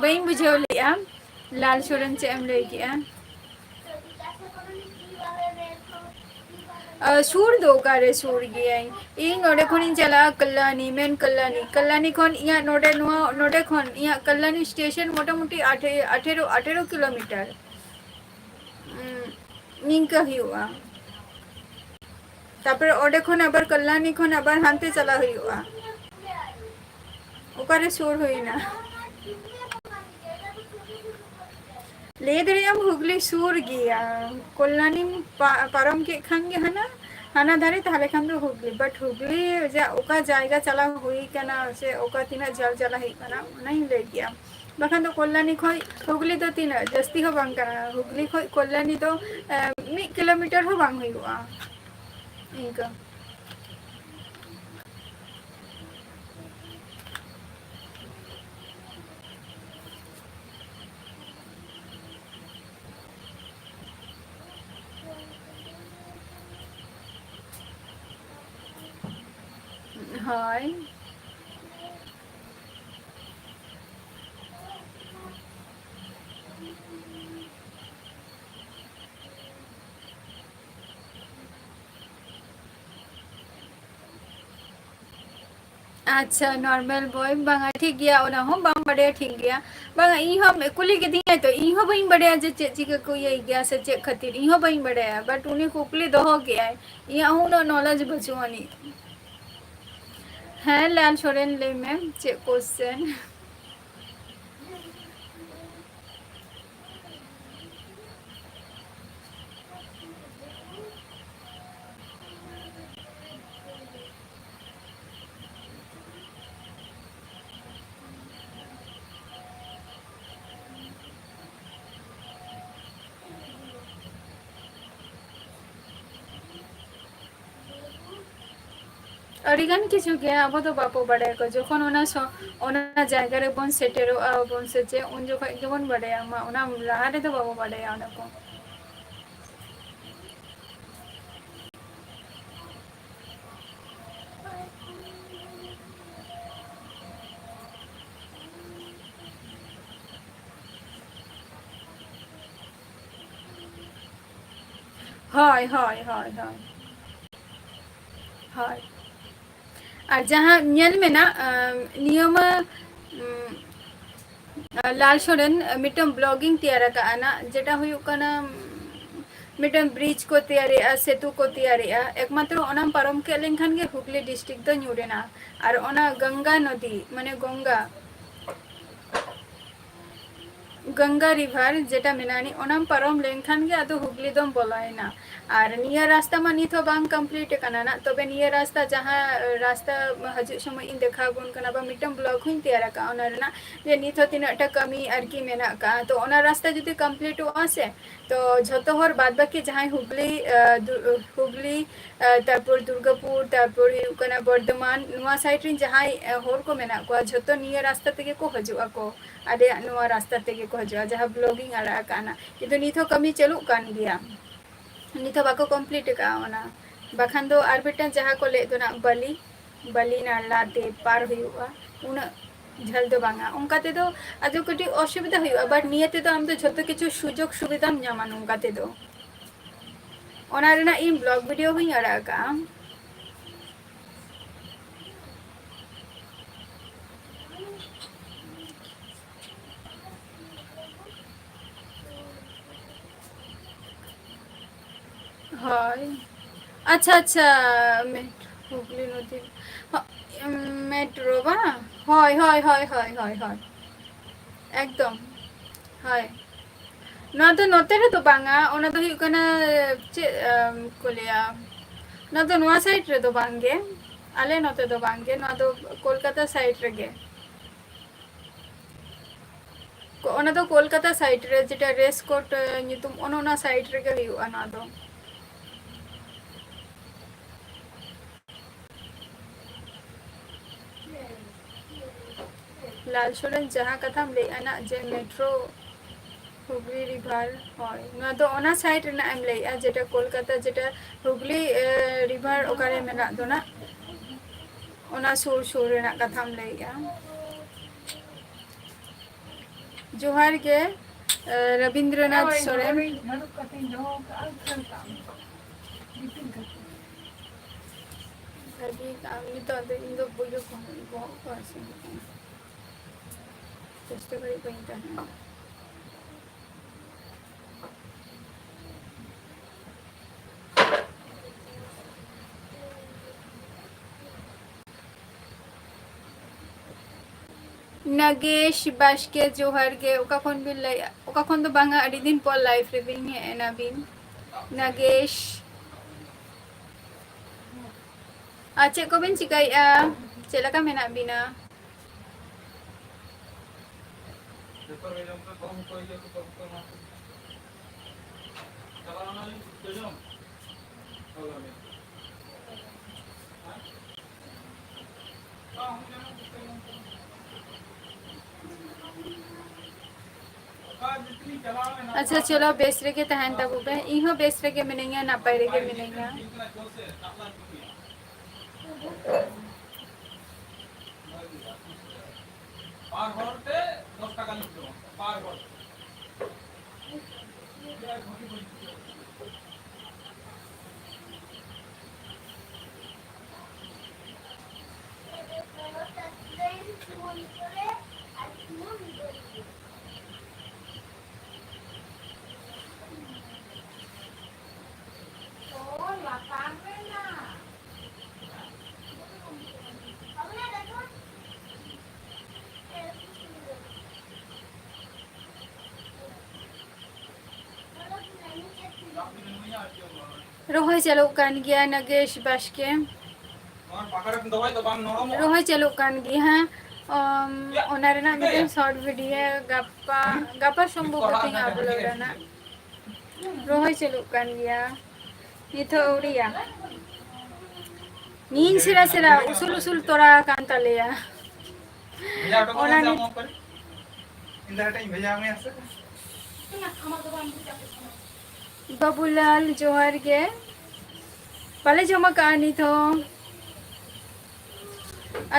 बई बुझे लिया लाल छोरन चे एम ले गया सूर दो कारे सूर गया इन नोडे खोनी चला कल्याणी मेन कल्याणी खोन इया नोडे खोन इया कल्याणी स्टेशन मोटा मोटी 18 किलोमीटर निंका हुआ तापर ओडे खोन आबार कल्याणी खोन आबार हांते चला हुआ ओकारे सूर हुई ना ले दरियाम हुगली सूर गया कल्याणी पारम के खांगे हना हाना धारे ताले खान दो हुगली बट हुगली जा ओका जायगा चला हुई कना से ओका तीना जल चला ही कना नहीं ले गया बखान तो कल्याणी खोई हुगली तो तीना जस्ती हो बांग कना हुगली खोई कल्याणी तो 1 किलोमीटर हो बांग हुआ इनका हाय अच्छा नॉर्मल बॉय बांगा ठीक गया ओना हो बांग बड़े ठीक गया बांगा ई हम कुली के दिए तो ई हो बइन बड़े जे चेची के कोई आई गया से चे खातिर ई हो बइन बड़े बट उनी कुकली दो गया ई हूं नो नॉलेज बचुआनी है लाल छोरेन ले मैम चे क्वेश्चन अड़ीगान किछु के अब तो बापो बड़े को जखन ओना जायगा रे बन सेटेरो बन से चे उन जो के बन बड़े मा ओना लाहारे तो बापो बड़े ओना को हाय हाय हाय हाय हाय और जहाँ नियल में ना नियम लाल छोरन मिटम ब्लॉगिंग तैयार का ना जेटा हुई कना मिटम ब्रिज को तैयार सेतु को तैयार एकमात्र ओना पारम के लेनखान के हुगली डिस्ट्रिक्ट दो न्यूरेना और ओना गंगा नदी माने गंगा रिवर जेटा मेनानी ओनाम पारम लेनखान के आदो हुगली दम बोलायना और निया रास्ता मा निथो बांग कंप्लीट कना ना तबे निया रास्ता जहाँ रास्ता हजू समय इन देखा बन कना बा मिटम ब्लॉग हुन तैयार का ओना रना जे निथो तिनाटा कमी आरकी मेना का तो ओना रास्ता जदि कंप्लीट आसे तो झतो हर बाद बाकी जहाँ हुगली तारपुर दुर्गापुर तारपुर कना बर्धमान नुआ साइड रिन जहाँ हर को मेना को झतो निया रास्ता तेगे को हजुआ को आदे नुआ रास्ता तेगे को हजुआ जहाँ ब्लॉगिंग आरा काना किंतु निथो कमी चलु कान गया निथो बाको कंप्लीट का ओना बखान दो आर बेटा जहाँ को ले दो ना बली ना लाते पार हुआ उन झल दो बांगा उनका ते दो आजो कटी असुविधा हुआ बट नियते तो हम तो झतो किछु सुजोग सुविधा ᱧᱟᱢᱟ उनका ते दो ओना रेना इन ब्लॉग वीडियो हुई आरा का हाय अच्छा मैं हुगली नदी मेट्रो बा हाय हाय हाय हाय हाय हाय एकदम हाय ना तो नोते रे तो बांगा ओना तो हुई कना चे कोलिया ना तो नोआ साइड रे तो बांगे आले नोते दो बांगे ना दो कोलकाता साइड रेगे ओना दो कोलकाता साइड रे जेटा रेस कोट नितुम ओना साइड रेगे हुआ ना दो लाल सोरेन जहाँ कथाम ले आना जे मेट्रो हुगली रिभार होय ना दो ओना साइड ना एम ले आ जेटा कोलकाता जेटा हुगली रिभार ओकारे मेना दो ना ओना सुर सुर रेना कथाम ले आ जोहार के रविंद्रनाथ सोरेन अभी काम तो अदे इंदो बुयो को आसे चेष्टा करी पइता है नगेश बास्के जोहार के ओका खन बिन लाई ओका खन तो बांगा अडी दिन पर लाइफ रे बिन है एना बिन नगेश आचे को बिन चिकाई आ चला का मेना बिना अच्छा चलो बेस रे के तहन तब पे इहो बेस रे के मिनेंगे ना पाई रे के मिनेंगे पार होते 10 টাকা লিখতে পার হর रोहय चलो कान गया नगेश बास्के रोहय चलो कान गया हां ओना रेना मिटन शॉर्ट वीडियो गप्पा गप्पा संभव कथिंग अपलोड रेना रोहय चलो कान गया निथो उड़िया नीन सिरा सिरा उसुल उसुल तोरा कान तलेया ओना नि इंदाटाई भेजा में आसे बाबूलाल जोहर के पहले जमा कहानी तो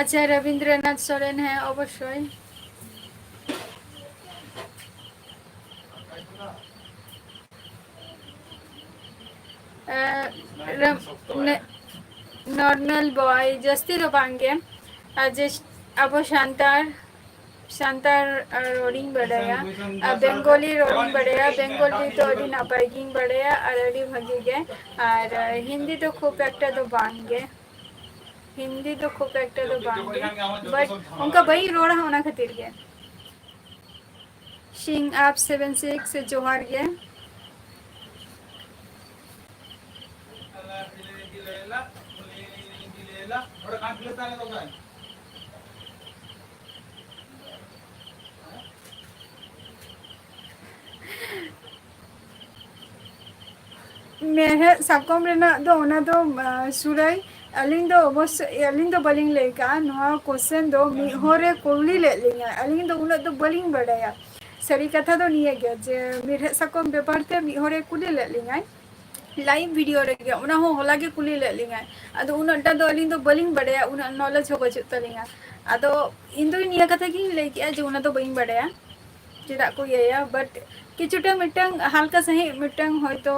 अच्छा रविंद्रनाथ सोरेन है अवश्य नॉर्मल बॉय जस्ती तो बांगे आज अब शांतार रोडिंग बढ़ेगा बेंगोली रोडिंग बढ़ेगा बेंगोली तो अभी नापाइकिंग बढ़ेगा और अभी भागी गए और हिंदी तो खूब एक तो बांगे हिंदी तो खूब एक तो बांगे बट उनका वही रोड़ा होना खातिर गए सिंह आप 76 से जोहार गए मेरे साकम रेना दो ओना दो सुराई अलिंग दो बस अलिंग दो बलिंग लेका नोआ क्वेश्चन दो मिहोरे कोली ले लिंगा अलिंग दो उना दो बलिंग बड़ाया सरी कथा दो नहीं है क्या जे मेरे साकम पेपर ते मिहोरे कुली ले लिंगा लाइव वीडियो रे गया उना हो होला के कुली ले लिंगा अदो उना टा दो अलिंग दो बलिंग बड़ाया उना नॉलेज हो बचुत तलिंगा अदो इन दो निया कथा की ले के जे उना दो बलिंग बड़ाया चेदा को ये बट किचुटा मिटंग हल्का सही मिटंग होय तो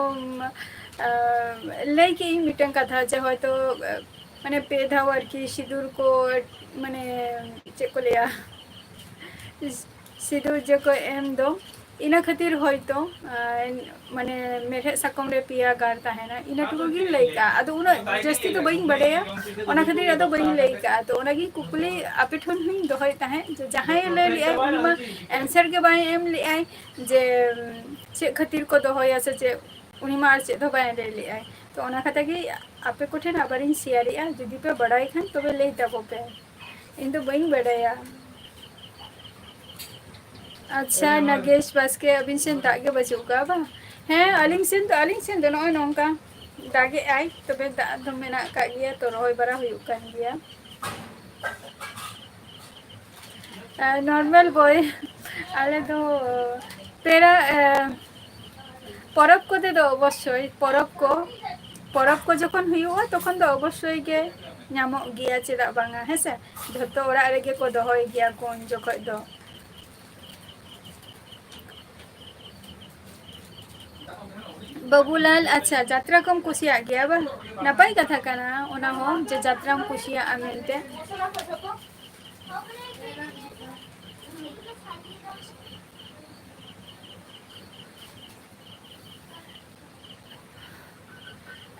लाइक ई मिटंग कथा जे होय तो माने पे धावर की सिंदूर को माने चे को लिया सिंदूर जे को एम दो इना खातिर होय तो माने मेरे सकम रे पिया गारता है ना इना टुको गी लइका अदो उना जस्ती तो बइन बड़ेया ओना खातिर अदो बइन लइका तो ओना गी कुकुली आपे ठन हिं दोहय ताहे जे जहाय ले लिया उनमा आंसर के बाय एम लिया जे चे खातिर को दोहय से जे उनी मार चे दो बाय ले लिया तो ओना खाते कि आपे को ठेन आबारिन शेयरिया जुदी पे बड़ाई खान तबे लई ताको पे इन तो बई बड़ाया अच्छा नगेश बास्के अबिन सेन दागे बचुका बा हैं अलिंग सेन तो नय नोंका दागे आई तबे दा दम मेना का गिया तो रोय बरा हुयु कान गिया नॉर्मल बॉय आले तो तेरा परब को दे दो अवश्य परब को जखन हुआ तखन तो अवश्य के नामो गिया चेदा बांगा हेसे झतो ओरा रेगे को दोहय गिया कोन जखय दो बाबूलाल अच्छा यात्रा कम कुसिया गया बा नपाई कथा कना ओना हो जे यात्रा हम कुसिया आमेनते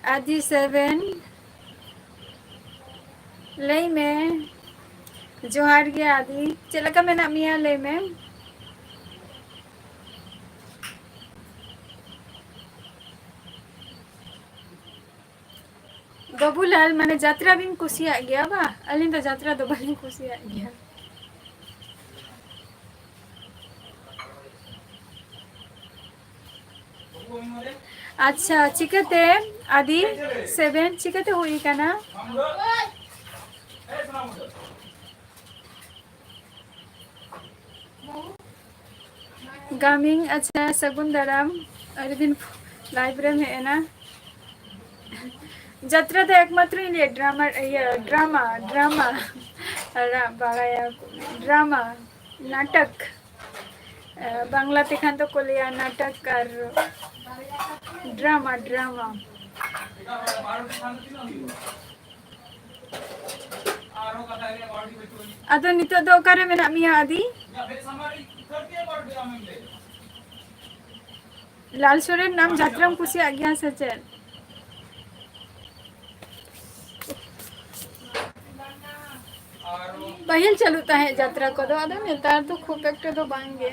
आदि 7 लई में जोहार गे आदि चलका मेना मिया लई में बाबूलाल माने यात्रा बिन कुसिया गया बा अलिन तो यात्रा तो बलिन कुसिया गया अच्छा चिकते आदि 7 चिकते हुई कना गामिंग अच्छा सगुन दाराम अरबिन लाइव रे है ना यात्रा तो एकमात्र ये ड्रामा ड्रामा ड्रामा ड्रामा नाटक बांग्ला तेखान तो कोलिया नाटक और ड्रामा ड्रामा अदो नितो दो करे मेना मिया आदि लाल सोरेन नाम यात्रा कुसी आज्ञा सचेन पहिल चलुता है यात्रा को दो अदो नेतार तो खूब एक तो बांगे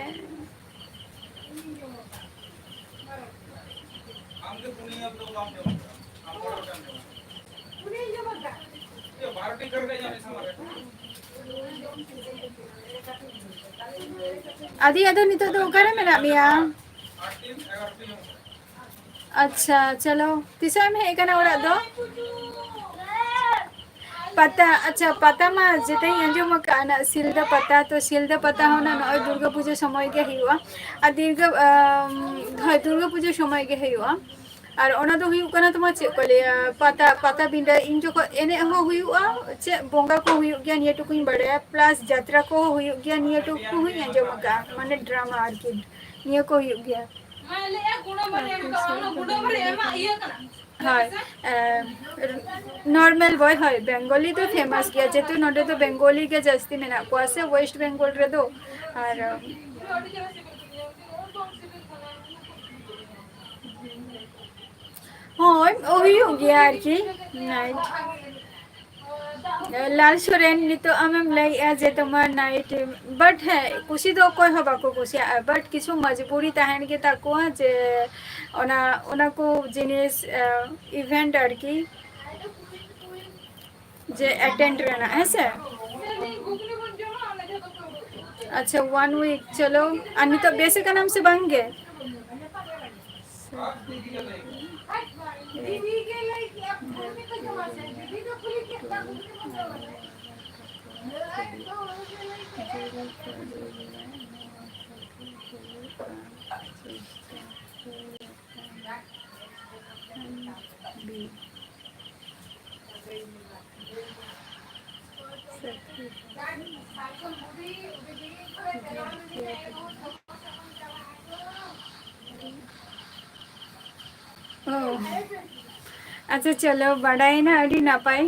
आदि अदो नितो दो करे मेरा मिया अच्छा चलो तीसरा में है क्या ना दो पता अच्छा पता मा जेते अंजुम काना सिलदा पता तो सिलदा पता होना नय दुर्गा पूजा समय के हिवा आ दुर्गा दुर्गा पूजा समय के हिवा और ओना तो हुयु कना तुमा चे कोले पता बिंदा इन जो एने हो हुयुआ चे बोंगा को हुयु गया निये टुकुइन बड़े प्लस यात्रा को हुयु गया निये टुकु हुई अंजुम का माने ड्रामा आर की निये को हुयु गया हाय नॉर्मल बॉय हाय बेंगोली तो फेमस किया जेतु नोडे तो बेंगोली के जस्ती में ना कोसे वेस्ट बेंगोल रे दो और होय ओही हो गया यार की नाइट लाल सोरेन नि तो आमेम लाई जे तमार नाइट बट है कुसी तो कोई हबा को कुसी बट किछु मजबूरी तहन के ताको जे ओना को जिनिस इवेंट आर की जे अटेंड रहना ऐसे अच्छा 1 वीक चलो अन्य तो बेसिक का नाम से बंगे अच्छा चलो बड़ाई ना अड़ी ना पाए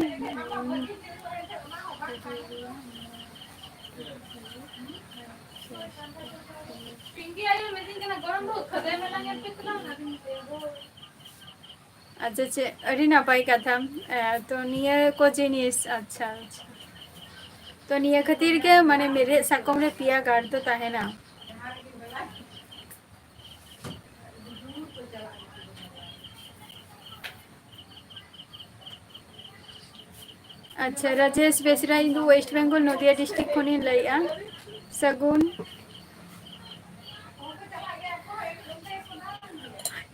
अच्छा चे अड़ी ना पाई कथा तो निये को जिनिस अच्छा अच्छा तो निये खातिर के माने मेरे साकम रे पिया गाड़ तो ताहे ना अच्छा राजेश बेसरा इन वेस्ट बेंगल नदिया डिस्ट्रिक्ट खनि लैया सगुन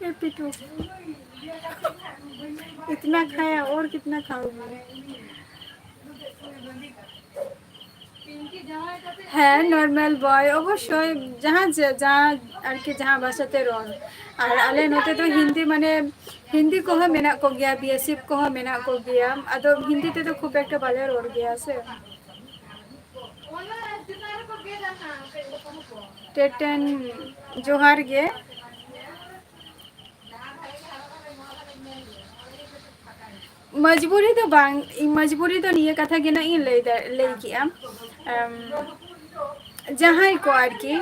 ये पिटू इतना खाया और कितना खाओगे হ্যাঁ নর্মাল বয় অবশ্যই जहाँ भाषाते रॉन और आले नोते तो हिंदी माने हिंदी को हाँ मेना को गया बीएसएफ को हाँ मेना को गया अदो हिंदी ते तो खूब एक बाले रोड गया से टेटन जोहार गे मजबूरी तो बांग मजबूरी तो नहीं कथा गे ना इन ले किया जहाँ को आरकी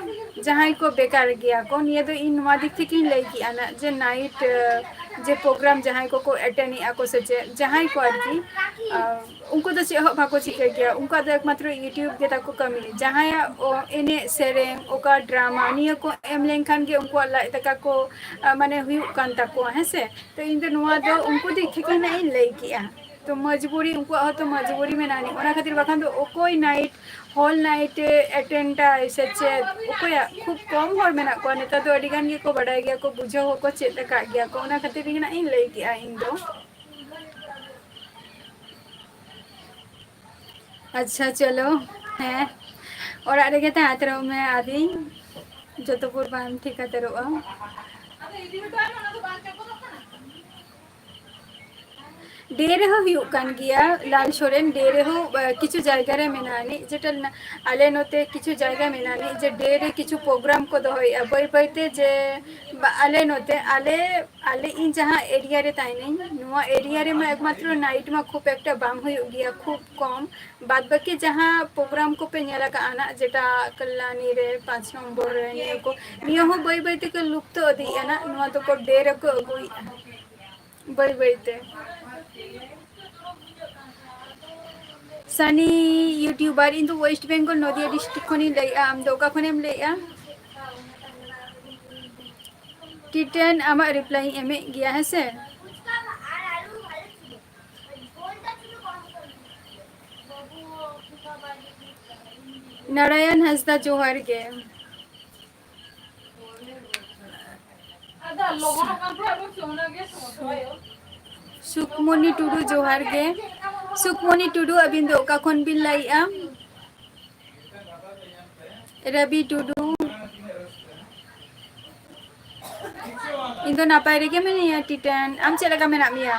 जहाँ को बेकार गया को निये तो इन दिक थी किन ले किया ना जे नाइट जे प्रोग्राम जहाँ को अटेंड आको से जहाँ को आरकी उनको तो भाको चिके गया उनका तो एकमात्र यूट्यूब के ताको कमी जहाँ एने सेरेंग ओका ड्रामा निये को एम लेंखान के उनको लाई तका को माने हुई कान ताको है से तो इन तो नुआ दो उनको दिख थी किन इन ले किया तो मजबूरी उनको तो मजबूरी में नानी ओना खातिर बखान तो कोई नाइट हॉल नाइट अटेंडा ऐसे कोई खूब कम हर मेना को नेता तो अडिगान के को बड़ा गया को बुझो हो को चेत का गया को ओना खातिर ना इन ले गया इन दो अच्छा चलो है और आरे के ता आतरो में आदि जतपुर बान ठीक है तेरो डेरे हो हुकान गया लाल सोरेन डेरे हो किछु जायगा रे मेनानी जेटल आले नोते किछु जायगा मेनानी जे डेरे किछु प्रोग्राम को दोय बय बयते जे आले नोते आले आले इन जहां एरिया रे ताइने नुवा एरिया रे में एकमात्र नाइट में खूब एकटा बाम हो गया खूब कम बाद बाकी जहां प्रोग्राम को पे नेला का आना जेटा कल्याणी रे 5 नंबर रे नियो हो बय बयते के लुप्त अदी ना नुवा तो को डेरे को अगुई बय बयते Sunny YouTuber in West Bengal Nadia district खनि लैया आम दो का खनेम लैया टिटन आमा रिप्लाई एमे गया है से नारायण हंसदा जोहर के सुकमनी टुडू जोहार गे सुकमनी टुडू अबिन दो का खन बिन लाइया रवि टुडू इनको नापाय रे के मैंने या टिटन आम चला का मेना मिया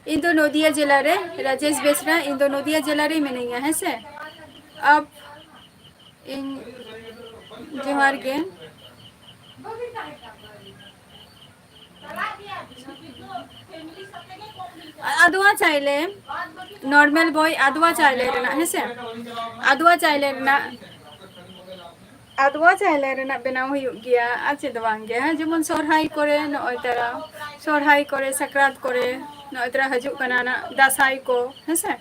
इंदो नदिया जिला रे राजेश बेसरा इंदो नदिया जिला रे मैंने यहाँ है से अब इन जोहार गे आदुआ चाइले नॉर्मल बॉय आदुआ चाइले रेना है से आदुआ चाइले रेना बनाव हुई गया अच्छे दवांगे हैं जेमन सोरहाई करे नय तरा सोरहाई करे सकरात करे नय तरा हजू कना ना दासाई को है से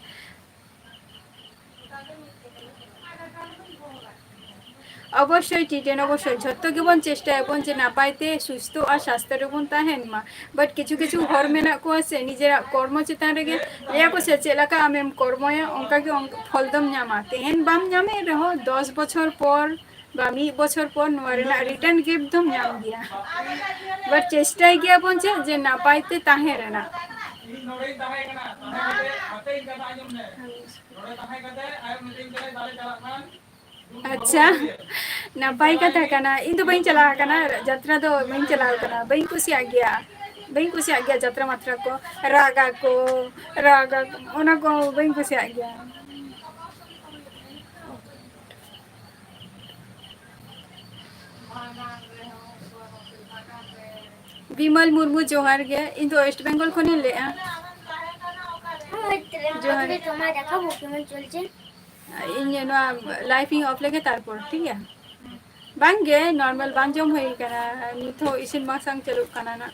अवश्य टिटेन अवश्य झत्तो के बन चेष्टा बन जे नापाइते सुस्थ और स्वास्थ्य रे बन ताहेन मा बट किछु किछु हर मेना को से निजेरा कर्म चितान रे लेया को से चेलाका आमेम कर्मया ओंका के फलदम न्यामा तेहन बाम न्यामे रहो 10 बछर पर बा 1 बछर पर नोरेना रिटर्न गिफ्ट दम न्याम गया बट चेष्टा गया बन जे नापाइते ताहे रेना नोरे ताहे कना अते कथा आजम ने नोरे ताहे कते आय मीटिंग करे दाले चलाखान अच्छा नपाई कथा कना इन तो बई चला कना यात्रा तो बई चला कना बई खुशी आ गया यात्रा मात्रा को रागा ओना को बई खुशी आ गया विमल मुर्मू जोहार गया इन तो वेस्ट बेंगल खनि ले जोहार তোমার দেখাবো কেমন চলছে इन लाइफ ऑफ लेके तारपर ठीक है बांगे नॉर्मल बांग जम होई कना निथो इसिन मा संग चलु कना ना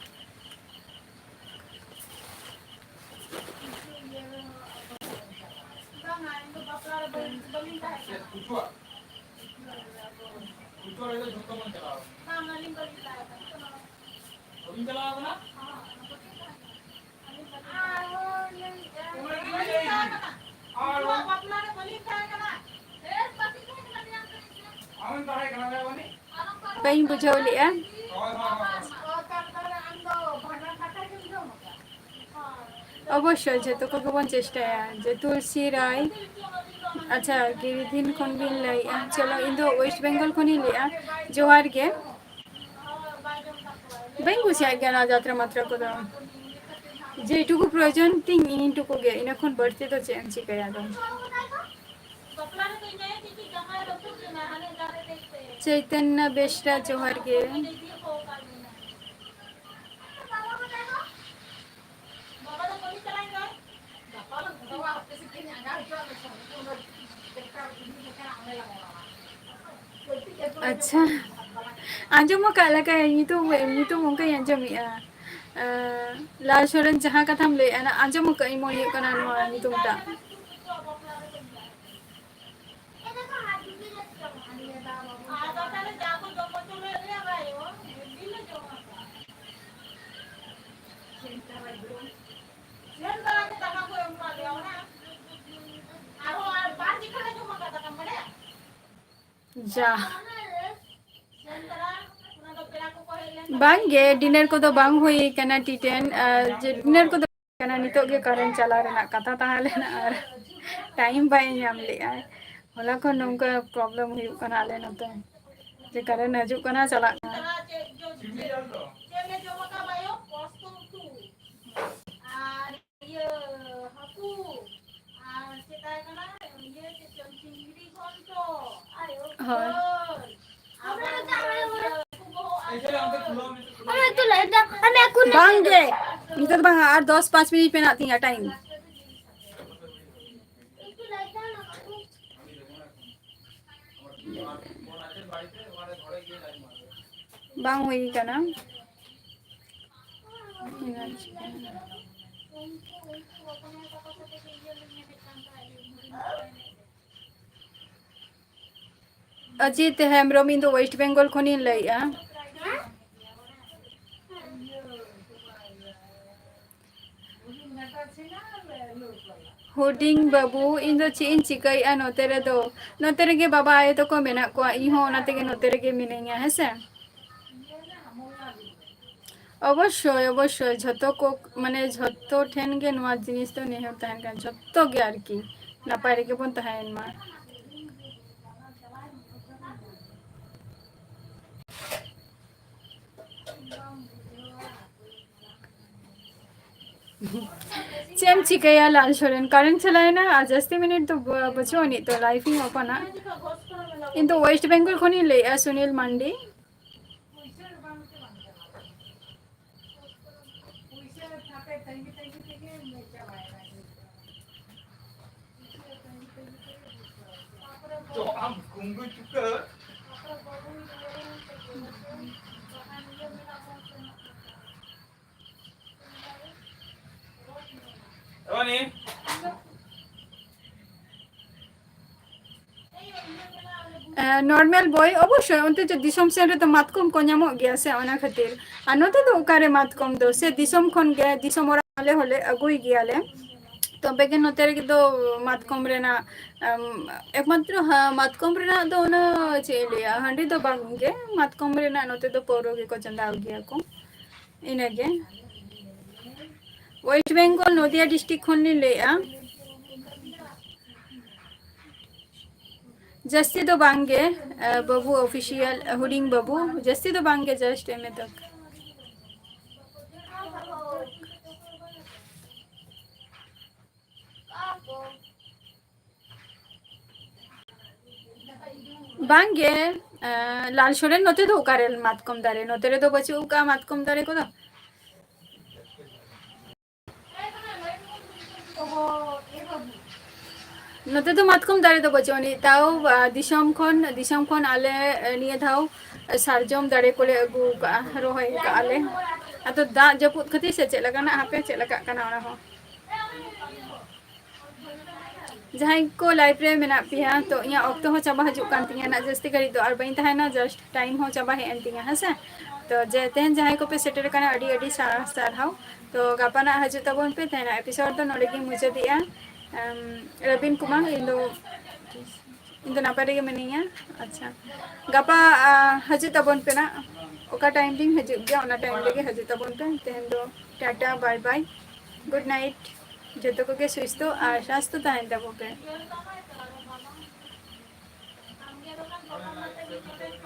bayi bujau liya অবশ্যই যেটুকু বন চেষ্টায় যে তুলসী রায় আচ্ছা গিরিদিন খন বিন লাই চলো ইন্দো ওয়েস্ট বেঙ্গল খনি লিয়া জোহার গে bayi kusiya gana jatra matra ko da যেটুকু প্রয়োজন তিন ইনটুকু গে ইনখন বাড়তে তো চেঞ্জ করা দাও चैतन्य बेस्टा जोहर गे अच्छा आंजो काला का ये तो मुका आंजो मिया लाल शरण जहाँ का थम ले ना आंजो मुका इमो ये कना नो ये तो मुटा जा बांगे डिनर को तो बांग हुई कना टी10 डिनर को तो कना नितो के कारण चला रहा कथा ताहले ना टाइम बाय नाम ले आए होला को नंका प्रॉब्लम हुई कना ले न तो जे कारण हजू कना चला हाँ बांगे नितो बांग 8-10-5 मिनट पे नाती है टाइम बांग हुई कना अजीत हेम्ब्रम इन वेस्ट बेंगल खनि लैया हुडिंग बाबू इन दो चीन चिकई आ नोतेरे दो नोतेरे के बाबा आए तो को मेना को इहो ओनाते के नोतेरे के मिनेंगे हेसे অবশ্যই অবশ্যই যত মানে যত ঠেন গে নোয়া জিনিস তো নেহ তাহেন কান যত গে আর কি না পারে কে বন তাহেন মা चेम चिकया लाल शरण करंट चलाए ना आज 10 मिनट तो बचो नहीं तो लाइफ ही ओपन है इन तो वेस्ट बेंगल खनि ले सुनील मंडी तो हम घूंगू चुका Oni नॉर्मल बॉय अवश्य उनते जो दिसम से रे तो मातकम को ᱧᱟᱢᱚᱜ गया से ओना खातिर आ नोते तो उकारे मातकम दो से दिसम खन गे दिसम ओरा वाले होले अगुई गियाले तो बेगे नोते रे दो मातकम रेना एकमात्र मातकम रेना दो ना चेलिया हंडी तो बांगे मातकम रेना नोते तो पोरो के को चंदा गया को इनेगे वेस्ट बेंगल नदिया डिस्ट्रिक्ट खन लेया जस्ती तो बांगे बाबू ऑफिशियल हुडिंग बाबू जस्ती तो बांगे जस्ट एम तक बांगे लाल शोरेन नोते तो उकारेल मातकम दारे नोते रे तो बचे उका मातकम दारे को तो नोते तो मातकम दारे तो बचोनी ताओ दिसम खन आले निये धाव सारजम दारे कोले अगु रोहय का आले अतो दा जपुत खती से चेला काना हापे चेला का काना ओना हो जहां को लाइफ रे मेना पिया तो इया ऑक्टो हो चाबा हजु कान तिया ना जस्ती करी तो और बइन तहाना जस्ट टाइम हो चाबा हे एंटिया हसे तो जे तेन जहां को पे सेटर काना अडी अडी सार हाउ तो गापाना हजु तबन पे तेना एपिसोड तो नोले की मुझे दिया रबिन कुमार इन दो इन नापाय रेगे मिनिया अच्छा गापा हजू तबन पे ना ओका टाइम दिन हजू गया ओना टाइम लेगे हजू तबन पे तेहन दो tata bye bye good night जतो को के सुस्तो और स्वास्थ्य तहन तबो पे